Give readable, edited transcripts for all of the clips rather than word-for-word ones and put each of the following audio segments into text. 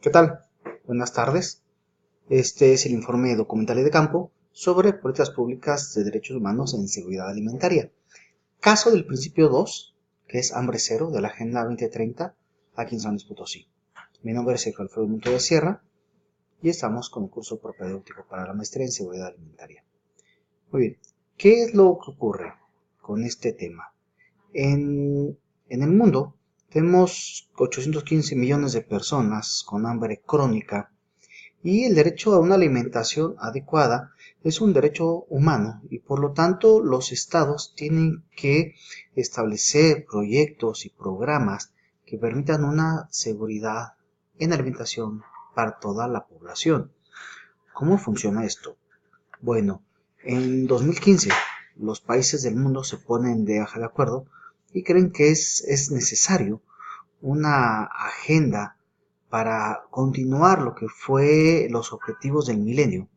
¿Qué tal? Buenas tardes. Este es el informe documental y de campo sobre políticas públicas de derechos humanos en seguridad alimentaria. Caso del principio 2, que es hambre cero de la Agenda 2030 aquí en San Luis Potosí. Mi nombre es Sergio Alfredo Montoya Sierra y estamos con el curso propedéutico para la maestría en seguridad alimentaria. Muy bien, ¿qué es lo que ocurre con este tema? En el mundo tenemos 815 millones de personas con hambre crónica. Y el derecho a una alimentación adecuada es un derecho humano y por lo tanto los estados tienen que establecer proyectos y programas que permitan una seguridad en alimentación para toda la población. ¿Cómo funciona esto? Bueno, en 2015 los países del mundo se ponen de acuerdo y creen que es necesario una agenda para continuar lo que fue los objetivos del milenio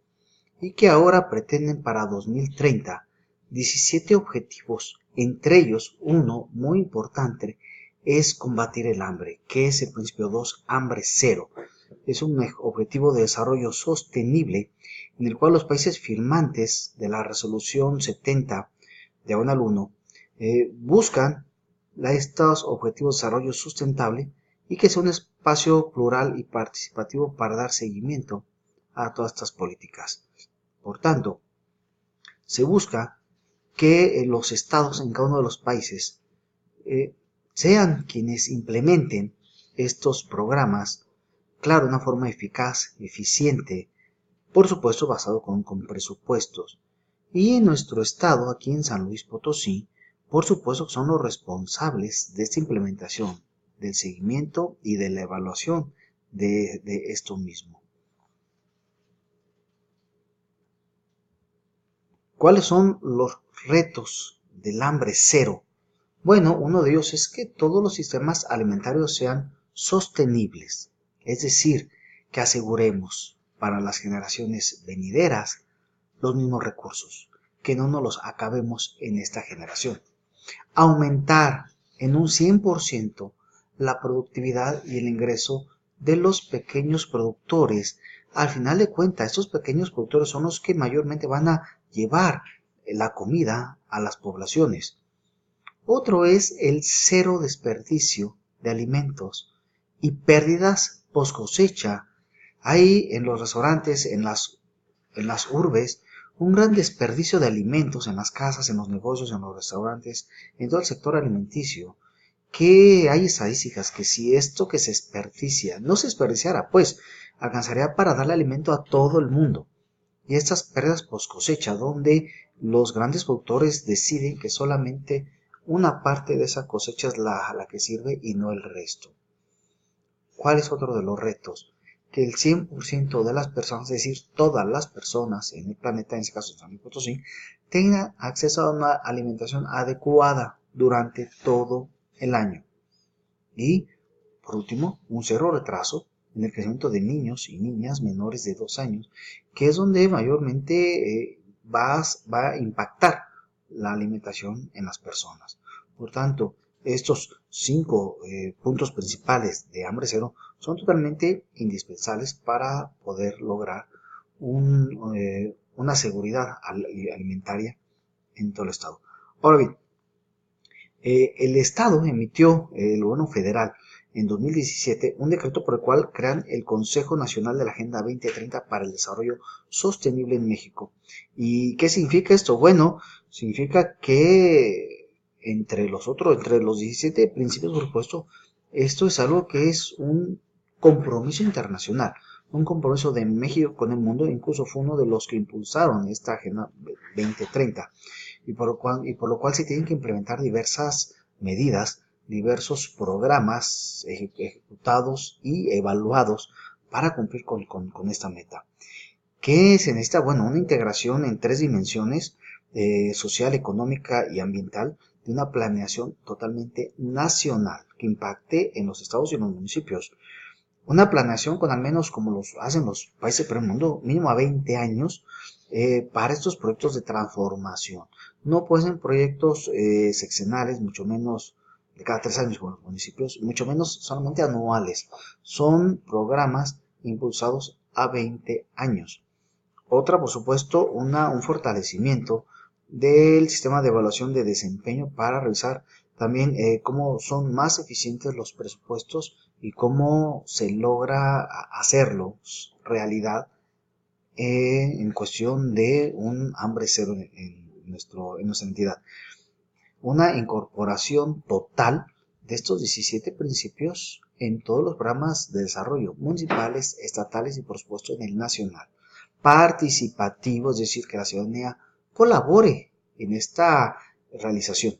y que ahora pretenden para 2030 17 objetivos, entre ellos uno muy importante es combatir el hambre, que es el principio 2, hambre cero. Es un objetivo de desarrollo sostenible en el cual los países firmantes de la resolución 70 de al 1 buscan estos objetivos de desarrollo sustentable y que sea un espacio plural y participativo para dar seguimiento a todas estas políticas. Por tanto, se busca que los estados en cada uno de los países sean quienes implementen estos programas, claro, de una forma eficaz, eficiente, por supuesto basado con presupuestos. Y en nuestro estado, aquí en San Luis Potosí, por supuesto que son los responsables de esta implementación, del seguimiento y de la evaluación de esto mismo. ¿Cuáles son los retos del hambre cero? Bueno, uno de ellos es que todos los sistemas alimentarios sean sostenibles, es decir, que aseguremos para las generaciones venideras los mismos recursos, que no nos los acabemos en esta generación. Aumentar en un 100% la productividad y el ingreso de los pequeños productores. Al final de cuentas, estos pequeños productores son los que mayormente van a llevar la comida a las poblaciones. Otro es el cero desperdicio de alimentos y pérdidas post cosecha. Hay en los restaurantes, en las urbes, un gran desperdicio de alimentos en las casas, en los negocios, en los restaurantes, en todo el sector alimenticio, que hay estadísticas que si esto que se desperdicia no se desperdiciara, pues alcanzaría para darle alimento a todo el mundo. Y estas pérdidas post cosecha, donde los grandes productores deciden que solamente una parte de esa cosecha es la que sirve y no el resto. ¿Cuál es otro de los retos? Que el 100% de las personas, es decir, todas las personas en el planeta, en este caso en San Luis Potosí, tengan acceso a una alimentación adecuada durante todo el año. Y, por último, un cero retraso en el crecimiento de niños y niñas menores de 2 años, que es donde mayormente va a impactar la alimentación en las personas. Por tanto, estos 5 puntos principales de hambre cero son totalmente indispensables para poder lograr una seguridad alimentaria en todo el estado. Ahora bien, el Estado emitió, el gobierno federal, en 2017 un decreto por el cual crean el Consejo Nacional de la Agenda 2030 para el Desarrollo Sostenible en México. ¿Y qué significa esto? Bueno, significa que entre los 17 principios, por supuesto, esto es algo que es un compromiso internacional, un compromiso de México con el mundo, incluso fue uno de los que impulsaron esta Agenda 2030 y por lo cual se tienen que implementar diversas medidas, diversos programas ejecutados y evaluados para cumplir con esta meta. ¿Qué se necesita? Bueno, una integración en 3 dimensiones, social, económica y ambiental, de una planeación totalmente nacional que impacte en los estados y en los municipios. Una planeación con al menos, como los hacen los países del primer mundo, mínimo a 20 años para estos proyectos de transformación. No pueden ser proyectos sexenales, mucho menos de cada 3 años con los municipios, mucho menos solamente anuales. Son programas impulsados a 20 años. Otra, por supuesto, un fortalecimiento del sistema de evaluación de desempeño para revisar también cómo son más eficientes los presupuestos y cómo se logra hacerlos realidad en cuestión de un hambre cero en nuestra entidad. Una incorporación total de estos 17 principios en todos los programas de desarrollo municipales, estatales y por supuesto en el nacional. Participativo, es decir, que la ciudadanía colabore en esta realización.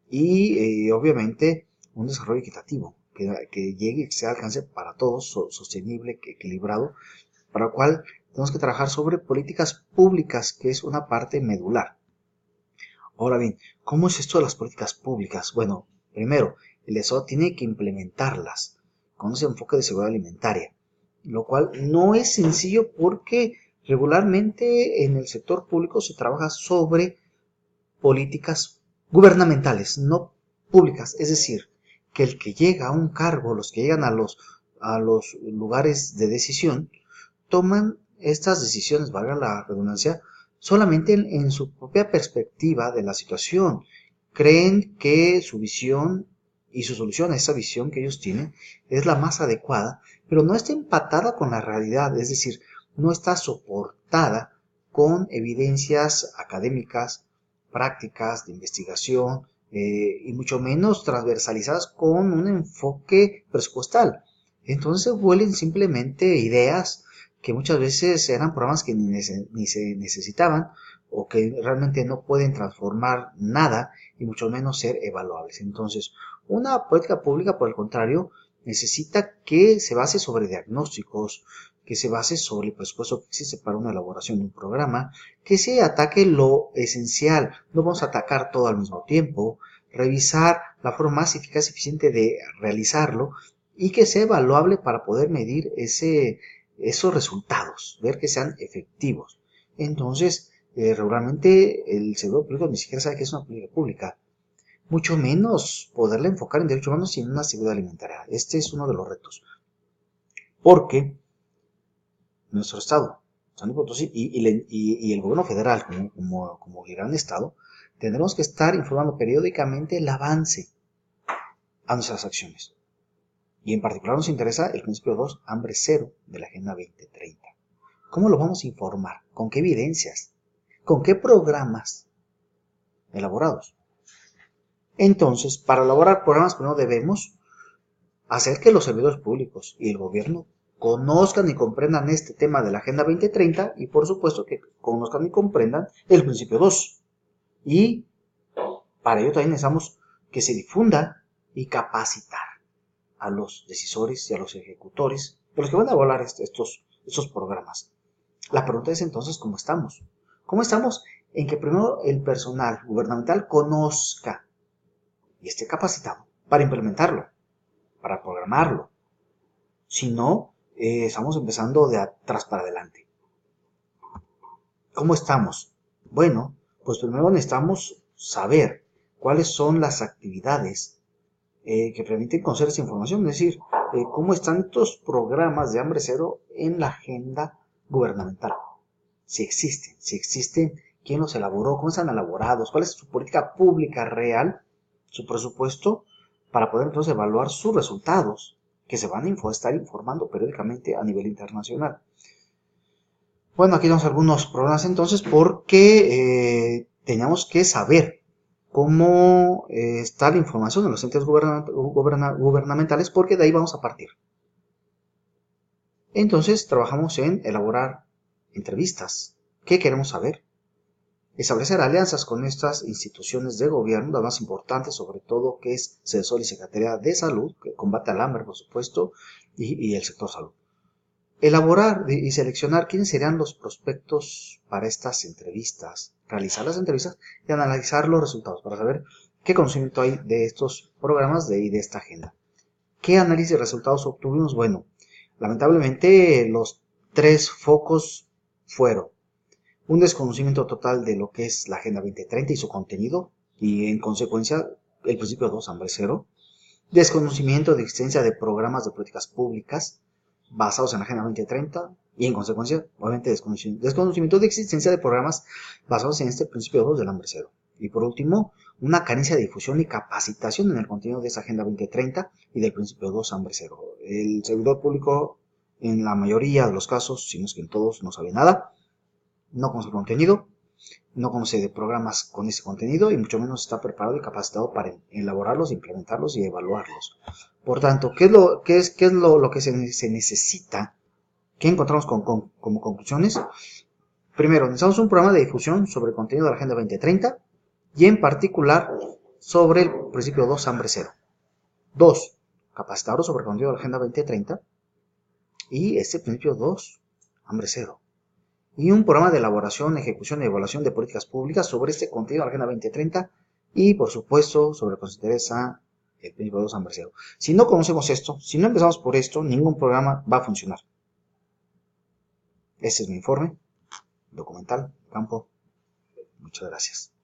Y obviamente un desarrollo equitativo, que llegue y que sea alcance para todos, sostenible, equilibrado, para lo cual tenemos que trabajar sobre políticas públicas, que es una parte medular. Ahora bien, ¿cómo es esto de las políticas públicas? Bueno, primero, el Estado tiene que implementarlas con ese enfoque de seguridad alimentaria, lo cual no es sencillo porque regularmente en el sector público se trabaja sobre políticas gubernamentales, no públicas. Es decir, que el que llega a un cargo, los que llegan a los lugares de decisión, toman estas decisiones, valga la redundancia, solamente en su propia perspectiva de la situación. Creen que su visión y su solución a esa visión que ellos tienen es la más adecuada, pero no está empatada con la realidad, es decir, no está soportada con evidencias académicas, prácticas de investigación y mucho menos transversalizadas con un enfoque presupuestal. Entonces se vuelven simplemente ideas que muchas veces eran programas que ni se necesitaban o que realmente no pueden transformar nada y mucho menos ser evaluables. Entonces, una política pública, por el contrario, necesita que se base sobre diagnósticos, que se base sobre el presupuesto que existe para una elaboración de un programa, que se ataque lo esencial, no vamos a atacar todo al mismo tiempo, revisar la forma más eficaz y eficiente de realizarlo y que sea evaluable para poder medir esos resultados, ver que sean efectivos. Entonces, regularmente el servidor público ni siquiera sabe que es una política pública, mucho menos poderla enfocar en derechos humanos y en una seguridad alimentaria. Este es uno de los retos, porque nuestro Estado, San Luis Potosí, y el gobierno federal como gran Estado, tendremos que estar informando periódicamente el avance a nuestras acciones. Y en particular nos interesa el principio 2, hambre cero de la Agenda 2030. ¿Cómo lo vamos a informar? ¿Con qué evidencias? ¿Con qué programas elaborados? Entonces, para elaborar programas, primero debemos hacer que los servidores públicos y el gobierno conozcan y comprendan este tema de la Agenda 2030 y por supuesto que conozcan y comprendan el principio 2. Y para ello también necesitamos que se difunda y capacitar a los decisores y a los ejecutores de los que van a evaluar estos programas. La pregunta es entonces, ¿cómo estamos? ¿Cómo estamos? En que primero el personal gubernamental conozca y esté capacitado para implementarlo, para programarlo. Si no, estamos empezando de atrás para adelante. ¿Cómo estamos? Bueno, pues primero necesitamos saber cuáles son las actividades que permiten conocer esa información, es decir, cómo están estos programas de hambre cero en la agenda gubernamental. Si existen, quién los elaboró, cómo están elaborados, cuál es su política pública real, su presupuesto, para poder entonces evaluar sus resultados, que se van a estar informando periódicamente a nivel internacional. Bueno, aquí tenemos algunos programas entonces porque teníamos que saber cómo está la información en los entes gubernamentales, porque de ahí vamos a partir. Entonces trabajamos en elaborar entrevistas. ¿Qué queremos saber? Establecer alianzas con estas instituciones de gobierno, las más importantes, sobre todo, que es CESOL y Secretaría de Salud, que combate al hambre, por supuesto, y el sector salud. Elaborar y seleccionar quiénes serían los prospectos para estas entrevistas, realizar las entrevistas y analizar los resultados para saber qué conocimiento hay de estos programas y de esta agenda. ¿Qué análisis de resultados obtuvimos? Bueno, lamentablemente los 3 focos fueron un desconocimiento total de lo que es la Agenda 2030 y su contenido, y en consecuencia el principio 2, hambre cero. desconocimiento de existencia de programas de políticas públicas basados en la Agenda 2030 y en consecuencia, obviamente, desconocimiento de existencia de programas basados en este principio 2 del hambre cero. Y por último, una carencia de difusión y capacitación en el contenido de esa Agenda 2030 y del principio 2 hambre cero. El servidor público, en la mayoría de los casos, si no es que en todos, no sabe nada, no conoce el contenido, no conoce de programas con ese contenido y mucho menos está preparado y capacitado para elaborarlos, implementarlos y evaluarlos. Por tanto, ¿qué es lo que se necesita? ¿Qué encontramos como conclusiones? Primero, necesitamos un programa de difusión sobre el contenido de la Agenda 2030 y en particular sobre el principio 2 hambre cero. 2. Capacitadores sobre el contenido de la Agenda 2030 y este principio 2 hambre cero. Y un programa de elaboración, ejecución y evaluación de políticas públicas sobre este contenido de la Agenda 2030 y, por supuesto, sobre lo que nos interesa el principio 2 hambre cero. Si no conocemos esto, si no empezamos por esto, ningún programa va a funcionar. Este es mi informe documental, campo. Muchas gracias.